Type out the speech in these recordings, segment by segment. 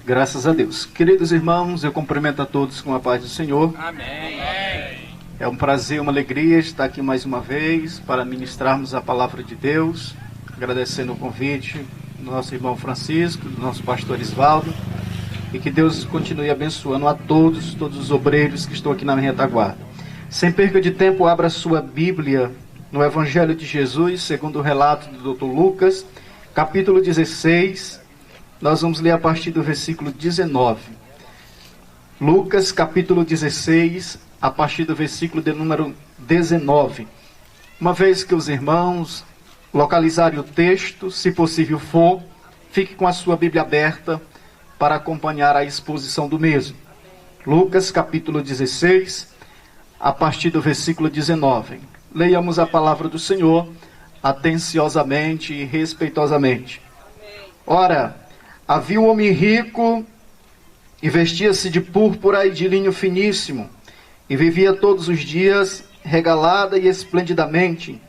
Graças a Deus. Queridos irmãos, eu cumprimento a todos com a paz do Senhor. Amém. É um prazer, uma alegria estar aqui mais uma vez para ministrarmos a palavra de Deus, agradecendo o convite do nosso irmão Francisco, do nosso pastor Isvaldo, e que Deus continue abençoando a todos os obreiros que estão aqui na minha retaguarda. Sem perca de tempo, abra sua Bíblia no Evangelho de Jesus, segundo o relato do Dr. Lucas, capítulo 16, nós vamos ler a partir do versículo 19. Lucas, capítulo 16, a partir do versículo de número 19. Uma vez que os irmãos localizarem o texto, se possível for, fique com a sua Bíblia aberta para acompanhar a exposição do mesmo. Lucas, capítulo 16, a partir do versículo 19. Leiamos a palavra do Senhor atenciosamente e respeitosamente. Ora, havia um homem rico e vestia-se de púrpura e de linho finíssimo, e vivia todos os dias regalada e esplendidamente.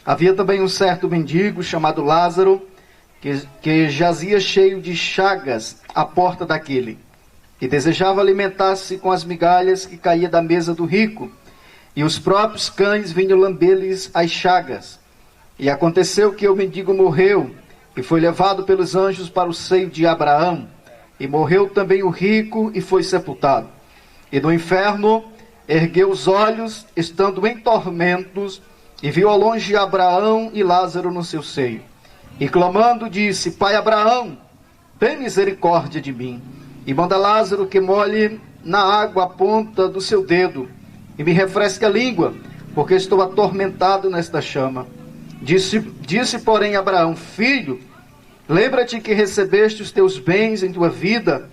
Havia também um certo mendigo chamado Lázaro, que jazia cheio de chagas à porta daquele, e desejava alimentar-se com as migalhas que caía da mesa do rico, e os próprios cães vinham lamber-lhes as chagas. E aconteceu que o mendigo morreu, e foi levado pelos anjos para o seio de Abraão, e morreu também o rico, e foi sepultado. E no inferno ergueu os olhos, estando em tormentos, e viu ao longe Abraão e Lázaro no seu seio. E clamando disse: Pai Abraão, tem misericórdia de mim, e manda Lázaro que molhe na água a ponta do seu dedo, e me refresque a língua, porque estou atormentado nesta chama. Disse porém Abraão: Filho, lembra-te que recebeste os teus bens em tua vida,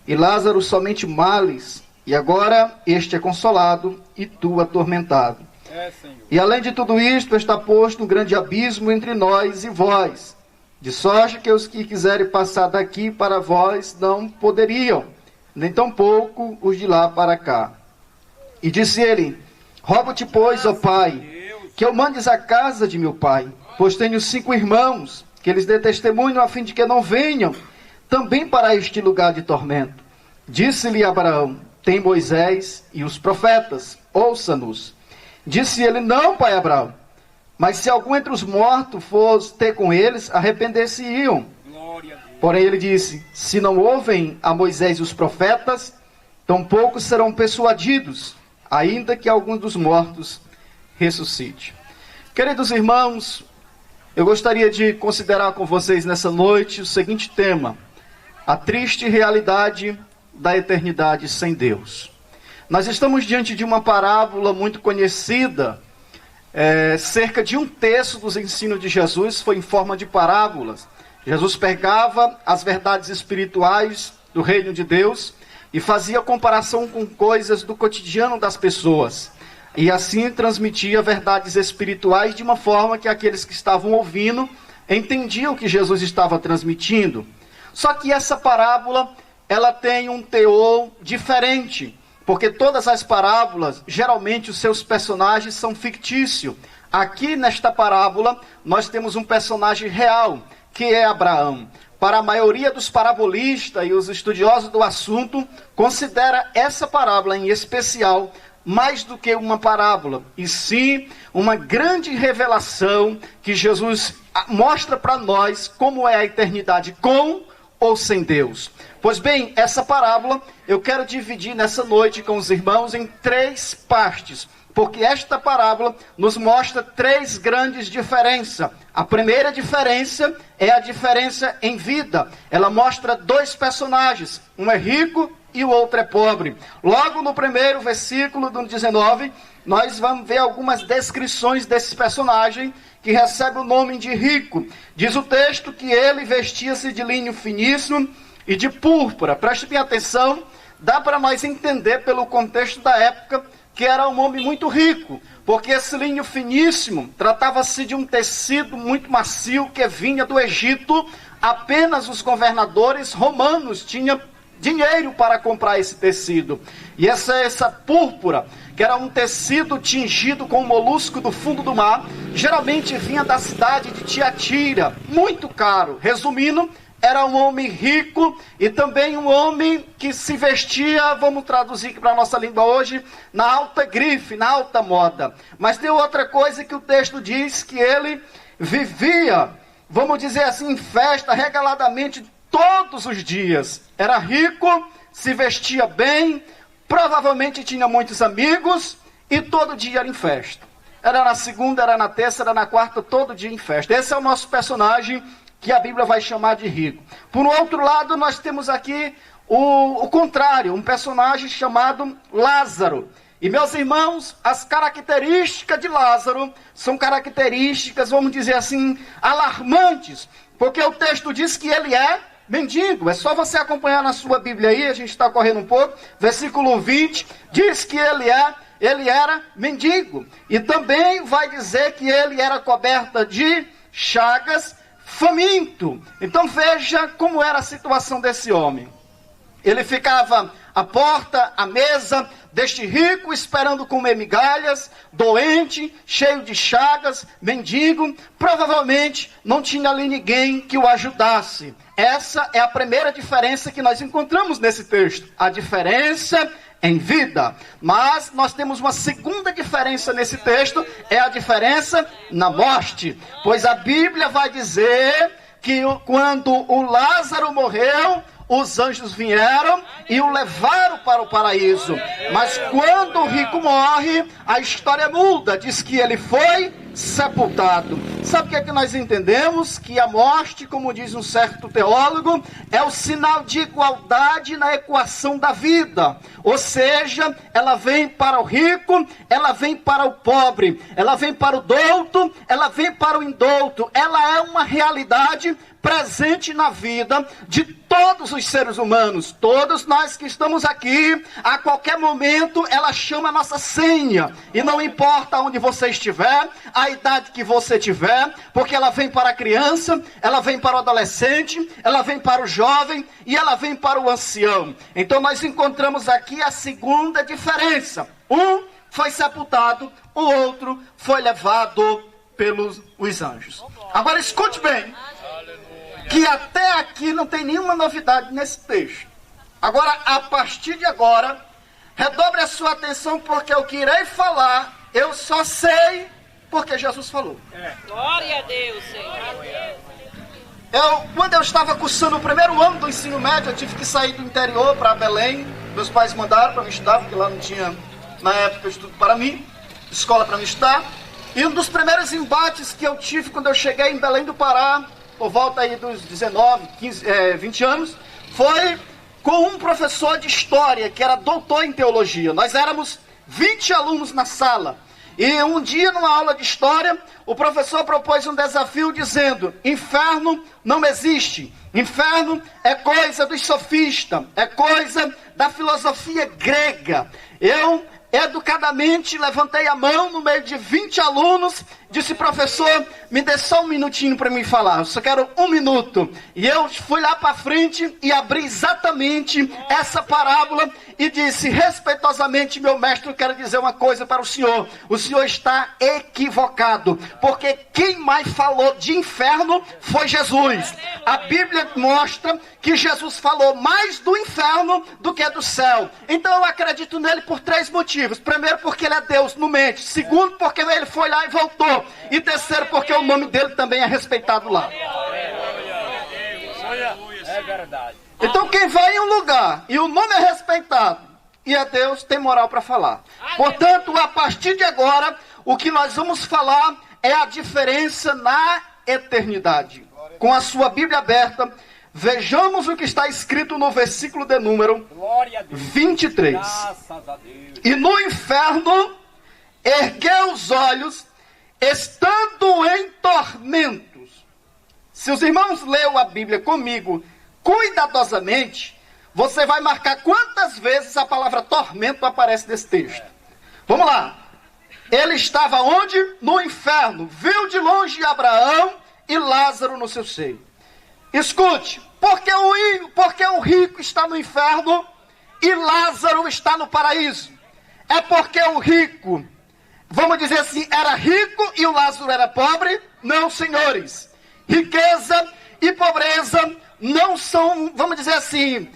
e Lázaro somente males, e agora este é consolado, e tu atormentado. E além de tudo isto, está posto um grande abismo entre nós e vós, de sorte que os que quiserem passar daqui para vós não poderiam, nem tampouco os de lá para cá. E disse ele: Rogo-te, pois, ó Pai, que eu mandes à casa de meu pai, pois tenho 5 irmãos, que eles dê testemunho a fim de que não venham também para este lugar de tormento. Disse-lhe Abraão: Tem Moisés e os profetas, ouça-nos. Disse ele: Não, pai Abraão, mas se algum entre os mortos fosse ter com eles, arrepender-se-iam. Porém ele disse: Se não ouvem a Moisés e os profetas, tampouco serão persuadidos, ainda que algum dos mortos ressuscite. Queridos irmãos, eu gostaria de considerar com vocês nessa noite o seguinte tema: a triste realidade da eternidade sem Deus. Nós estamos diante de uma parábola muito conhecida. Cerca de 1/3 dos ensinos de Jesus foi em forma de parábolas. Jesus pegava as verdades espirituais do reino de Deus e fazia comparação com coisas do cotidiano das pessoas. E assim transmitia verdades espirituais de uma forma que aqueles que estavam ouvindo entendiam o que Jesus estava transmitindo. Só que essa parábola, ela tem um teor diferente, porque todas as parábolas, geralmente os seus personagens são fictícios. Aqui nesta parábola, nós temos um personagem real, que é Abraão. Para a maioria dos parabolistas e os estudiosos do assunto, considera essa parábola em especial mais do que uma parábola, e sim uma grande revelação que Jesus mostra para nós como é a eternidade com ou sem Deus. Pois bem, essa parábola eu quero dividir nessa noite com os irmãos em 3 partes, porque esta parábola nos mostra 3 grandes diferenças. A primeira diferença é a diferença em vida. Ela mostra 2 personagens, um é rico e o outro é pobre. Logo no primeiro versículo do 19, nós vamos ver algumas descrições desse personagem que recebe o nome de rico. Diz o texto que ele vestia-se de linho finíssimo e de púrpura. Preste bem atenção, dá para nós entender pelo contexto da época que era um homem muito rico, porque esse linho finíssimo tratava-se de um tecido muito macio que vinha do Egito. Apenas os governadores romanos tinham dinheiro para comprar esse tecido. E essa púrpura, que era um tecido tingido com um molusco do fundo do mar, geralmente vinha da cidade de Tiatira, muito caro. Resumindo, era um homem rico e também um homem que se vestia, vamos traduzir para a nossa língua hoje, na alta grife, na alta moda. Mas tem outra coisa que o texto diz, que ele vivia, vamos dizer assim, em festa, regaladamente, todos os dias. Era rico, se vestia bem, provavelmente tinha muitos amigos e todo dia era em festa. Era na segunda, era na terça, era na quarta, todo dia em festa. Esse é o nosso personagem que a Bíblia vai chamar de rico. Por outro lado, nós temos aqui o contrário, um personagem chamado Lázaro. E, meus irmãos, as características de Lázaro são características, vamos dizer assim, alarmantes, porque o texto diz que ele é mendigo. É só você acompanhar na sua Bíblia aí, a gente está correndo um pouco. Versículo 20, diz que ele era mendigo. E também vai dizer que ele era coberto de chagas, faminto. Então veja como era a situação desse homem. Ele ficava à porta, à mesa deste rico, esperando comer migalhas, doente, cheio de chagas, mendigo. Provavelmente não tinha ali ninguém que o ajudasse. Essa é a primeira diferença que nós encontramos nesse texto. A diferença em vida. Mas nós temos uma segunda diferença nesse texto, é a diferença na morte. Pois a Bíblia vai dizer que quando o Lázaro morreu, os anjos vieram e o levaram para o paraíso. Mas quando o rico morre, a história muda. Diz que ele foi sepultado. Sabe o que é que nós entendemos? Que a morte, como diz um certo teólogo, é o sinal de igualdade na equação da vida. Ou seja, ela vem para o rico, ela vem para o pobre, ela vem para o douto, ela vem para o indouto. Ela é uma realidade presente na vida de todos os seres humanos. Todos nós que estamos aqui, a qualquer momento, ela chama a nossa senha. E não importa onde você estiver, a idade que você tiver, porque ela vem para a criança, ela vem para o adolescente, ela vem para o jovem e ela vem para o ancião. Então nós encontramos aqui a segunda diferença. Um foi sepultado, o outro foi levado pelos os anjos. Agora escute bem, que até aqui não tem nenhuma novidade nesse texto. Agora, a partir de agora, redobre a sua atenção, porque o que irei falar, eu só sei porque Jesus falou. Glória a Deus, Senhor. Quando eu estava cursando o primeiro ano do ensino médio, eu tive que sair do interior para Belém. Meus pais mandaram para me estudar, porque lá não tinha, na época, estudo para mim, escola para me estudar. E um dos primeiros embates que eu tive quando eu cheguei em Belém do Pará, por volta aí dos 19, 20 anos, foi com um professor de história, que era doutor em teologia. Nós éramos 20 alunos na sala. E um dia, numa aula de história, o professor propôs um desafio dizendo: inferno não existe. Inferno é coisa dos sofistas, é coisa da filosofia grega. Eu educadamente levantei a mão no meio de 20 alunos, disse: professor, me dê só um minutinho para me falar, eu só quero um minuto. E eu fui lá para frente e abri exatamente essa parábola e disse: respeitosamente, meu mestre, eu quero dizer uma coisa para o senhor está equivocado, porque quem mais falou de inferno foi Jesus. A Bíblia mostra que Jesus falou mais do inferno do que do céu. Então eu acredito nele por 3 motivos. Primeiro, porque ele é Deus, não mente. Segundo, porque ele foi lá e voltou. E terceiro, porque o nome dele também é respeitado lá. É verdade. Então quem vai em um lugar e o nome é respeitado e é Deus, tem moral para falar. Portanto, a partir de agora, o que nós vamos falar é a diferença na eternidade. Com a sua Bíblia aberta, vejamos o que está escrito no versículo de número 23. E no inferno ergueu os olhos, estando em tormentos. Se os irmãos leram a Bíblia comigo cuidadosamente, você vai marcar quantas vezes a palavra tormento aparece nesse texto. Vamos lá. Ele estava onde? No inferno. Viu de longe Abraão e Lázaro no seu seio. Escute, porque o rico está no inferno e Lázaro está no paraíso? É porque o rico, vamos dizer assim, era rico e o Lázaro era pobre? Não, senhores. Riqueza e pobreza não são, vamos dizer assim,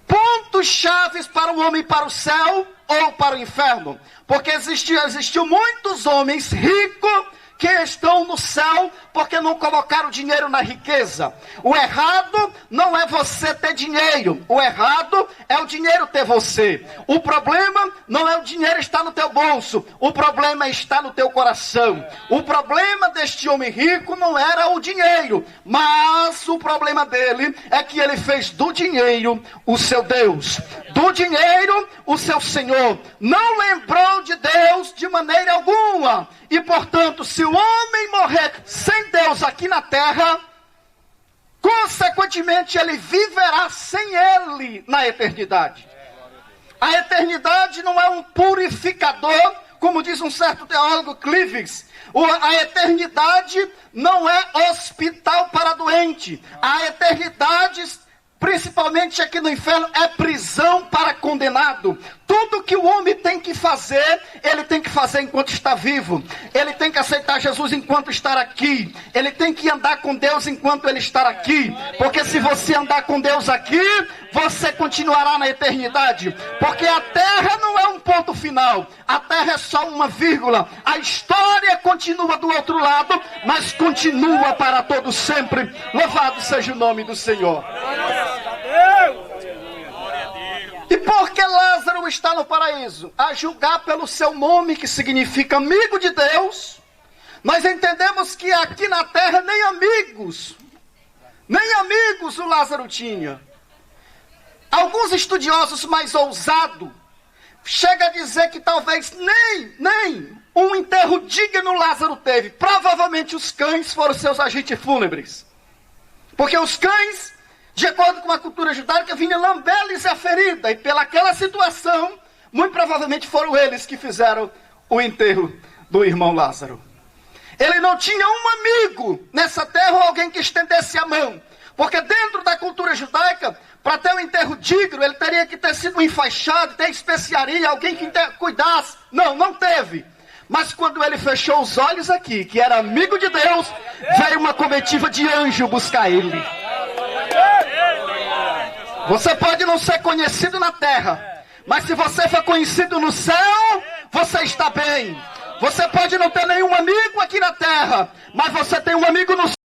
pontos chaves para o homem ir para o céu ou para o inferno. Porque existiu muitos homens ricos que estão no céu porque não colocaram dinheiro na riqueza. O errado não é você ter dinheiro. O errado é o dinheiro ter você. O problema não é o dinheiro estar no teu bolso. O problema está no teu coração. O problema deste homem rico não era o dinheiro, mas o problema dele é que ele fez do dinheiro o seu Deus, do dinheiro o seu Senhor. Não lembrou de Deus de maneira alguma. E portanto, se o homem morrer sem Deus aqui na terra, consequentemente ele viverá sem ele na eternidade. A eternidade não é um purificador, como diz um certo teólogo Clives. A eternidade não é hospital para doente. A eternidade, principalmente aqui no inferno, é prisão para condenado. Tudo que o homem tem que fazer, ele tem que fazer enquanto está vivo. Ele tem que aceitar Jesus enquanto está aqui. Ele tem que andar com Deus enquanto ele está aqui. Porque se você andar com Deus aqui, você continuará na eternidade. Porque a terra não é um ponto final. A terra é só uma vírgula. A história continua do outro lado, mas continua para todo sempre. Louvado seja o nome do Senhor. E por que Lázaro está no paraíso? A julgar pelo seu nome, que significa amigo de Deus, nós entendemos que aqui na terra nem amigos o Lázaro tinha. Alguns estudiosos mais ousados chegam a dizer que talvez nem um enterro digno Lázaro teve. Provavelmente os cães foram seus agentes fúnebres. Porque os cães, de acordo com a cultura judaica, vinham lamber-lhes a ferida. E pelaquela situação, muito provavelmente foram eles que fizeram o enterro do irmão Lázaro. Ele não tinha um amigo nessa terra ou alguém que estendesse a mão. Porque dentro da cultura judaica, para ter um enterro digno, ele teria que ter sido enfaixado, ter especiaria, alguém que cuidasse. Não teve. Mas quando ele fechou os olhos aqui, que era amigo de Deus, veio uma comitiva de anjo buscar ele. Você pode não ser conhecido na terra, mas se você for conhecido no céu, você está bem. Você pode não ter nenhum amigo aqui na terra, mas você tem um amigo no céu.